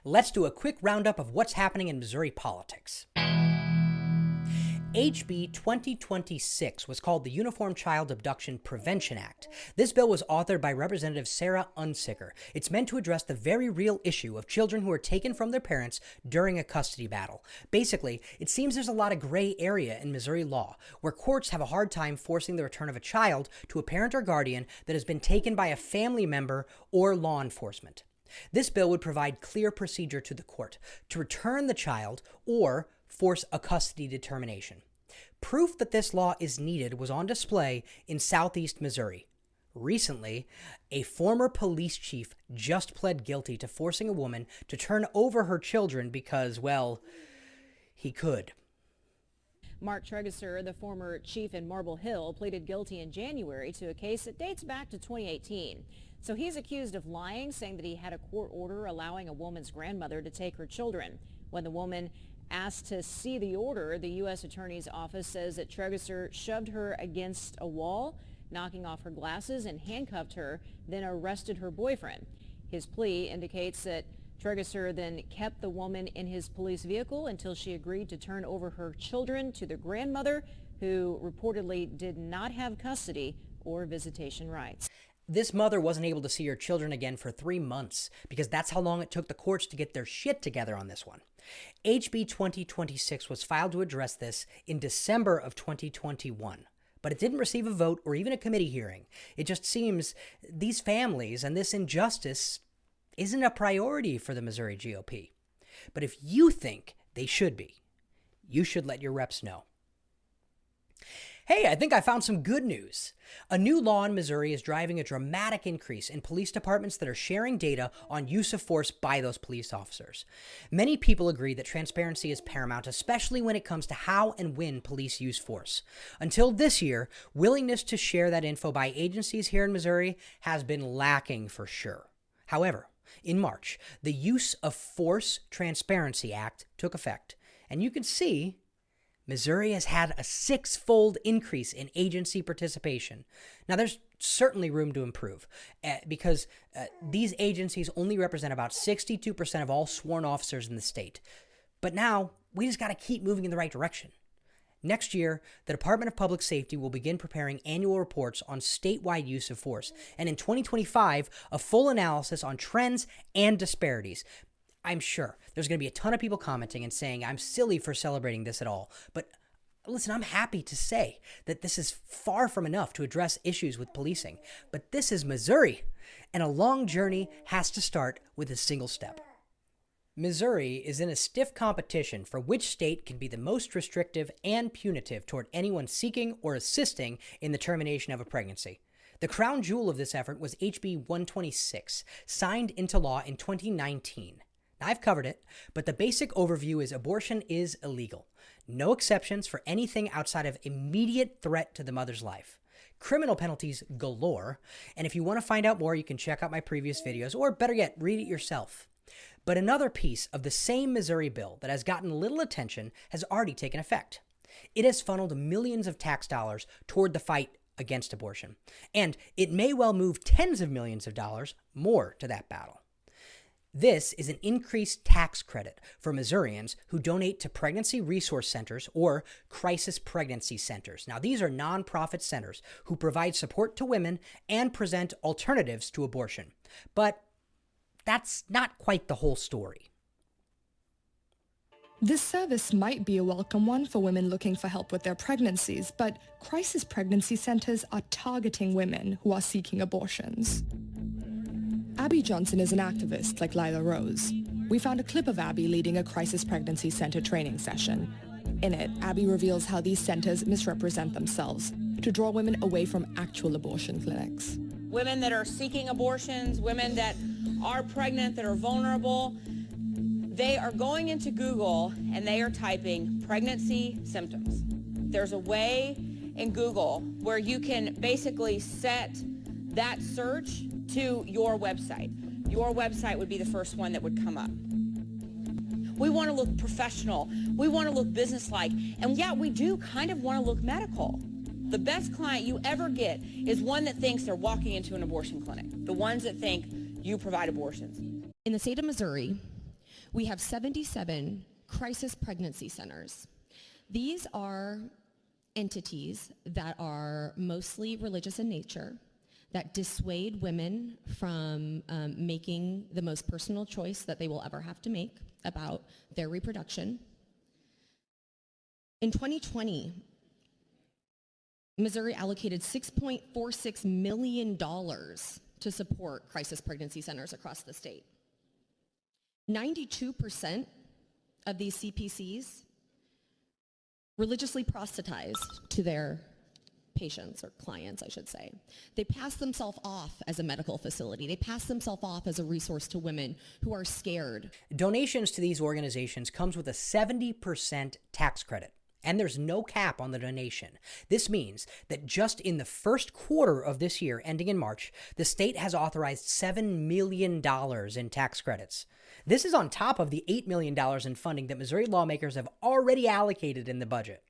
let's do a quick roundup of what's happening in Missouri politics. HB 2026 was called the Uniform Child Abduction Prevention Act. This bill was authored by Representative Sarah Unsicker. It's meant to address the very real issue of children who are taken from their parents during a custody battle. Basically, it seems there's a lot of gray area in Missouri law, where courts have a hard time forcing the return of a child to a parent or guardian that has been taken by a family member or law enforcement. This bill would provide clear procedure to the court to return the child or force a custody determination. Proof that this law is needed was on display in southeast Missouri. Recently, a former police chief just pled guilty to forcing a woman to turn over her children because, well, he could. Mark Tregesser, the former chief in Marble Hill, pleaded guilty in January to a case that dates back to 2018. So he's accused of lying, saying that he had a court order allowing a woman's grandmother to take her children. When the woman asked to see the order, the U.S. Attorney's Office says that Tregesser shoved her against a wall, knocking off her glasses, and handcuffed her, then arrested her boyfriend. His plea indicates that Tregesser then kept the woman in his police vehicle until she agreed to turn over her children to the grandmother, who reportedly did not have custody or visitation rights. This mother wasn't able to see her children again for 3 months because that's how long it took the courts to get their shit together on this one. HB 2026 was filed to address this in December of 2021, but it didn't receive a vote or even a committee hearing. It just seems these families and this injustice isn't a priority for the Missouri GOP. But if you think they should be, you should let your reps know. Hey, I think I found some good news. A new law in Missouri is driving a dramatic increase in police departments that are sharing data on use of force by those police officers. Many people agree that transparency is paramount, especially when it comes to how and when police use force. Until this year, willingness to share that info by agencies here in Missouri has been lacking for sure. However, in March, the Use of Force Transparency Act took effect, and you can see Missouri has had a 6-fold increase in agency participation. Now, there's certainly room to improve because these agencies only represent about 62% of all sworn officers in the state. But now, we just got to keep moving in the right direction. Next year, the Department of Public Safety will begin preparing annual reports on statewide use of force, and in 2025, a full analysis on trends and disparities. I'm sure there's going to be a ton of people commenting and saying I'm silly for celebrating this at all. But listen, I'm happy to say that this is far from enough to address issues with policing. But this is Missouri, and a long journey has to start with a single step. Missouri is in a stiff competition for which state can be the most restrictive and punitive toward anyone seeking or assisting in the termination of a pregnancy. The crown jewel of this effort was HB 126, signed into law in 2019. Now, I've covered it, but the basic overview is abortion is illegal. No exceptions for anything outside of immediate threat to the mother's life. Criminal penalties galore, and if you want to find out more, you can check out my previous videos, or better yet, read it yourself. But another piece of the same Missouri bill that has gotten little attention has already taken effect. It has funneled millions of tax dollars toward the fight against abortion, and it may well move tens of millions of dollars more to that battle. This is an increased tax credit for Missourians who donate to pregnancy resource centers or crisis pregnancy centers. Now, these are nonprofit centers who provide support to women and present alternatives to abortion. But that's not quite the whole story. This service might be a welcome one for women looking for help with their pregnancies, but crisis pregnancy centers are targeting women who are seeking abortions. Abby Johnson is an activist like Lila Rose. We found a clip of Abby leading a crisis pregnancy center training session. In it, Abby reveals how these centers misrepresent themselves to draw women away from actual abortion clinics. Women that are seeking abortions, women that are pregnant, that are vulnerable, they are going into Google and they are typing pregnancy symptoms. There's a way in Google where you can basically set that search to your website. Your website would be the first one that would come up. We want to look professional. We want to look businesslike. And yeah, we do kind of want to look medical. The best client you ever get is one that thinks they're walking into an abortion clinic. The ones that think you provide abortions. In the state of Missouri, We have 77 crisis pregnancy centers. These are entities that are mostly religious in nature, that dissuade women from making the most personal choice that they will ever have to make about their reproduction. In 2020, Missouri allocated $6.46 million to support crisis pregnancy centers across the state. 92% of these CPCs religiously proselytize to their patients, or clients, I should say. They pass themselves off as a medical facility. They pass themselves off as a resource to women who are scared. Donations to these organizations comes with a 70% tax credit, and there's no cap on the donation. This means that just in the first quarter of this year, ending in March, the state has authorized $7 million in tax credits. This is on top of the $8 million in funding that Missouri lawmakers have already allocated in the budget.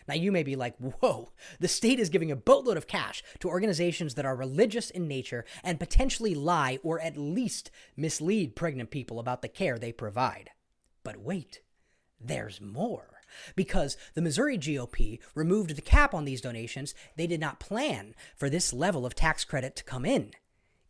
Now, you may be like, whoa, the state is giving a boatload of cash to organizations that are religious in nature and potentially lie or at least mislead pregnant people about the care they provide. But wait, there's more. Because the Missouri GOP removed the cap on these donations, they did not plan for this level of tax credit to come in.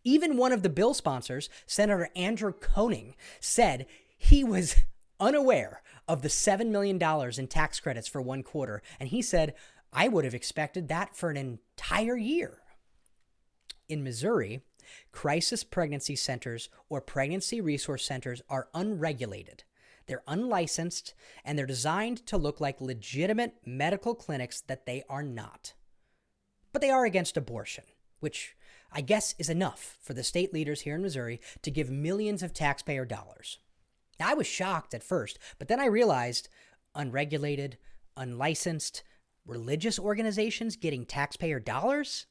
Even one of the bill sponsors, Senator Andrew Koenig, said he was unaware of the $7 million in tax credits for one quarter, and he said, I would have expected that for an entire year. In Missouri, crisis pregnancy centers or pregnancy resource centers are unregulated. They're unlicensed, and they're designed to look like legitimate medical clinics that they are not. But they are against abortion, which I guess is enough for the state leaders here in Missouri to give millions of taxpayer dollars. Now, I was shocked at first, but then I realized unregulated, unlicensed, religious organizations getting taxpayer dollars?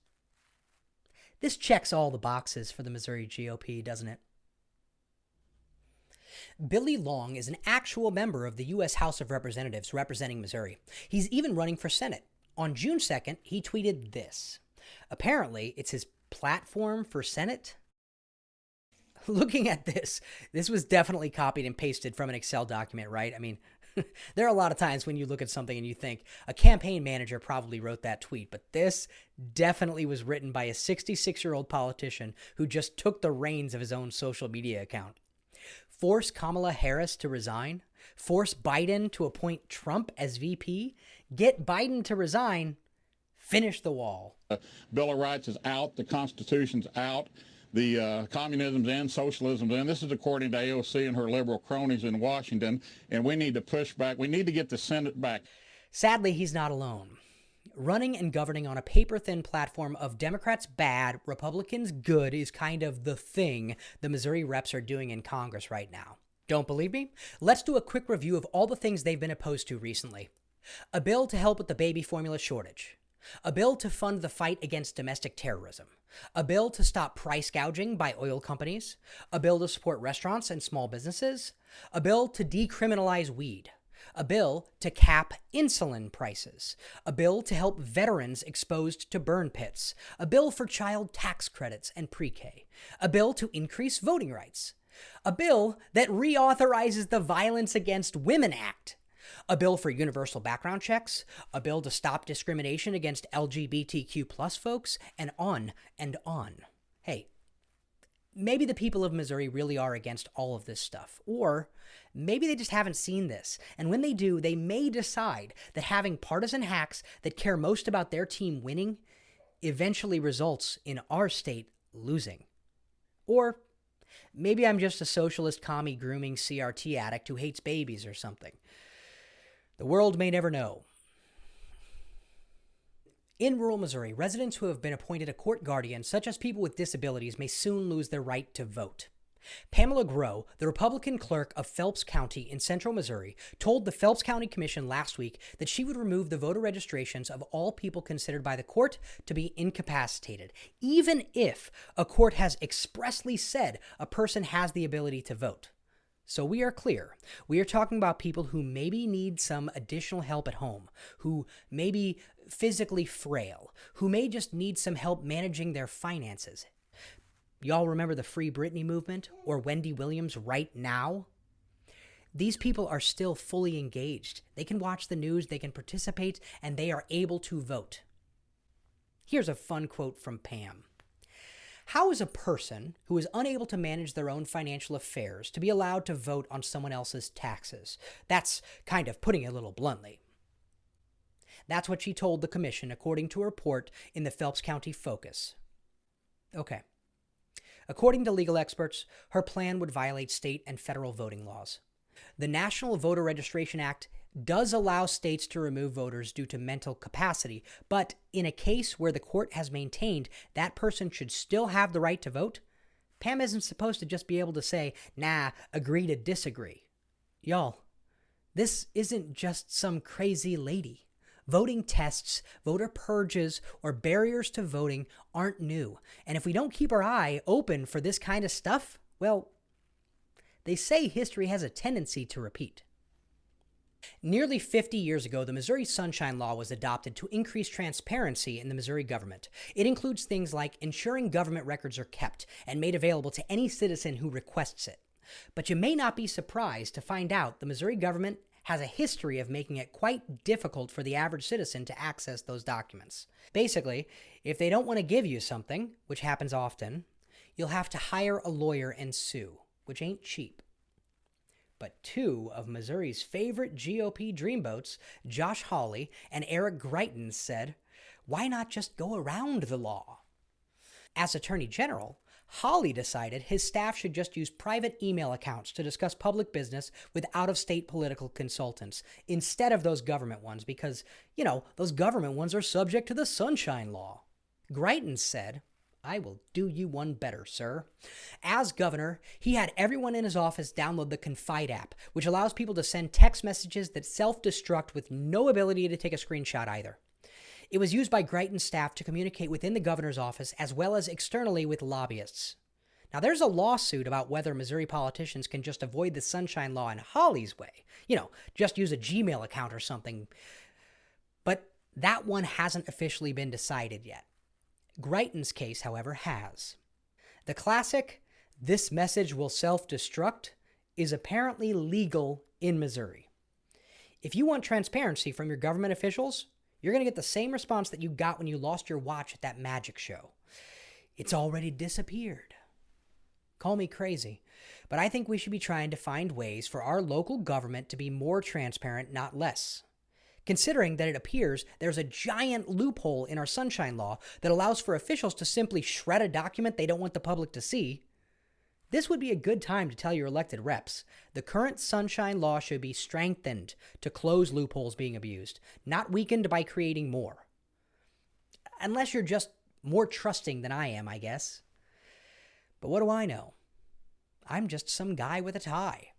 This checks all the boxes for the Missouri GOP, doesn't it? Billy Long is an actual member of the U.S. House of Representatives representing Missouri. He's even running for Senate. On June 2nd, he tweeted this. Apparently, it's his platform for Senate. Looking at this was definitely copied and pasted from an Excel document, right? I mean, there are a lot of times when you look at something and you think a campaign manager probably wrote that tweet, but this definitely was written by a 66-year-old politician who just took the reins of his own social media account. Force Kamala Harris to resign? Force Biden to appoint Trump as VP? Get Biden to resign? Finish the wall. Bill of Rights is out. The Constitution's out. The communism's in, socialism's in. This is according to AOC and her liberal cronies in Washington, and we need to push back. We need to get the Senate back. Sadly, he's not alone. Running and governing on a paper-thin platform of Democrats bad, Republicans good is kind of the thing the Missouri reps are doing in Congress right now. Don't believe me? Let's do a quick review of all the things they've been opposed to recently. A bill to help with the baby formula shortage. A bill to fund the fight against domestic terrorism. A bill to stop price gouging by oil companies. A bill to support restaurants and small businesses. A bill to decriminalize weed. A bill to cap insulin prices. A bill to help veterans exposed to burn pits. A bill for child tax credits and pre-K. A bill to increase voting rights. A bill that reauthorizes the Violence Against Women Act. A bill for universal background checks, a bill to stop discrimination against LGBTQ plus folks, and on and on. Hey, maybe the people of Missouri really are against all of this stuff, or maybe they just haven't seen this, and when they do, they may decide that having partisan hacks that care most about their team winning eventually results in our state losing. Or maybe I'm just a socialist commie grooming CRT addict who hates babies or something. The world may never know. In rural Missouri, residents who have been appointed a court guardian, such as people with disabilities, may soon lose their right to vote. Pamela Groh, the Republican clerk of Phelps County in central Missouri, told the Phelps County Commission last week that she would remove the voter registrations of all people considered by the court to be incapacitated, even if a court has expressly said a person has the ability to vote. So we are clear. We are talking about people who maybe need some additional help at home, who may be physically frail, who may just need some help managing their finances. Y'all remember the Free Britney movement or Wendy Williams' Right Now? These people are still fully engaged. They can watch the news, they can participate, and they are able to vote. Here's a fun quote from Pam. How is a person who is unable to manage their own financial affairs to be allowed to vote on someone else's taxes? That's kind of putting it a little bluntly. That's what she told the commission, according to a report in the Phelps County Focus. Okay. According to legal experts, her plan would violate state and federal voting laws. The National Voter Registration Act does allow states to remove voters due to mental capacity, but in a case where the court has maintained that person should still have the right to vote, Pam isn't supposed to just be able to say, nah, agree to disagree. Y'all, this isn't just some crazy lady. Voting tests, voter purges, or barriers to voting aren't new. And if we don't keep our eye open for this kind of stuff, well, they say history has a tendency to repeat. Nearly 50 years ago, the Missouri Sunshine Law was adopted to increase transparency in the Missouri government. It includes things like ensuring government records are kept and made available to any citizen who requests it. But you may not be surprised to find out the Missouri government has a history of making it quite difficult for the average citizen to access those documents. Basically, if they don't want to give you something, which happens often, you'll have to hire a lawyer and sue, which ain't cheap. But two of Missouri's favorite GOP dreamboats, Josh Hawley and Eric Greitens, said, why not just go around the law? As Attorney General, Hawley decided his staff should just use private email accounts to discuss public business with out-of-state political consultants instead of those government ones because, those government ones are subject to the Sunshine Law. Greitens said, I will do you one better, sir. As governor, he had everyone in his office download the Confide app, which allows people to send text messages that self-destruct with no ability to take a screenshot either. It was used by Greitens' staff to communicate within the governor's office as well as externally with lobbyists. Now, there's a lawsuit about whether Missouri politicians can just avoid the Sunshine Law in Hawley's way. Just use a Gmail account or something. But that one hasn't officially been decided yet. Greitens' case, however, has. The classic, this message will self-destruct, is apparently legal in Missouri. If you want transparency from your government officials, you're going to get the same response that you got when you lost your watch at that magic show. It's already disappeared. Call me crazy, but I think we should be trying to find ways for our local government to be more transparent, not less. Considering that it appears there's a giant loophole in our Sunshine Law that allows for officials to simply shred a document they don't want the public to see, this would be a good time to tell your elected reps the current Sunshine Law should be strengthened to close loopholes being abused, not weakened by creating more. Unless you're just more trusting than I am, I guess. But what do I know? I'm just some guy with a tie.